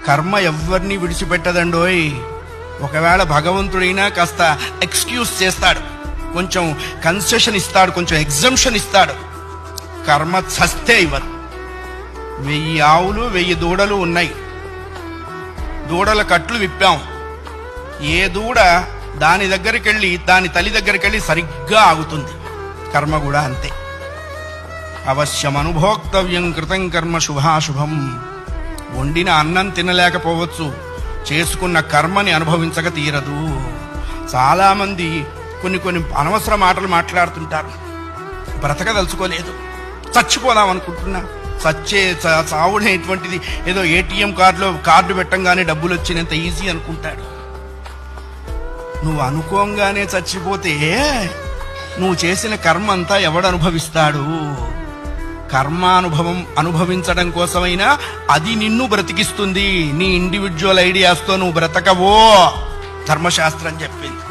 కర్మ ఎవరిని విడిచిపెట్టదండోయ్. ఒకవేళ భగవంతుడైనా కాస్త ఎక్స్క్యూజ్ చేస్తాడు, కొంచెం కన్సెషన్ ఇస్తాడు, కొంచెం ఎగ్జంప్షన్ ఇస్తాడు. కర్మ చస్తే ఇవ్వరు. 1000 ఆవులు 1000 దూడలు ఉన్నాయి. దూడల కట్లు విప్పాం. ఏ దూడ దాని దగ్గరికి వెళ్ళి దాని తల్లి దగ్గరికి వెళ్ళి సరిగ్గా ఆగుతుంది. కర్మ కూడా అంతే. అవశ్యం అనుభోక్తవ్యం కృతం కర్మ శుభాశుభం. వండిన అన్నం తినలేకపోవచ్చు, చేసుకున్న కర్మని అనుభవించక తీరదు. చాలామంది కొన్ని అనవసర మాటలు మాట్లాడుతుంటారు. బ్రతకదలుచుకోలేదు, చచ్చిపోదాం అనుకుంటున్నా. చావుడేటువంటిది ఏదో ఏటీఎం కార్డు పెట్టంగానే డబ్బులు వచ్చినంత ఈజీ అనుకుంటాడు. నువ్వు అనుకోంగానే చచ్చిపోతే నువ్వు చేసిన కర్మ అంతా ఎవడు అనుభవిస్తాడు? కర్మానుభవం అనుభవించడం కోసమైనా అది నిన్ను బ్రతికిస్తుంది. నీ ఇండివిజువల్ ఐడియాస్తో నువ్వు బ్రతకవో ధర్మశాస్త్రం చెప్పింది.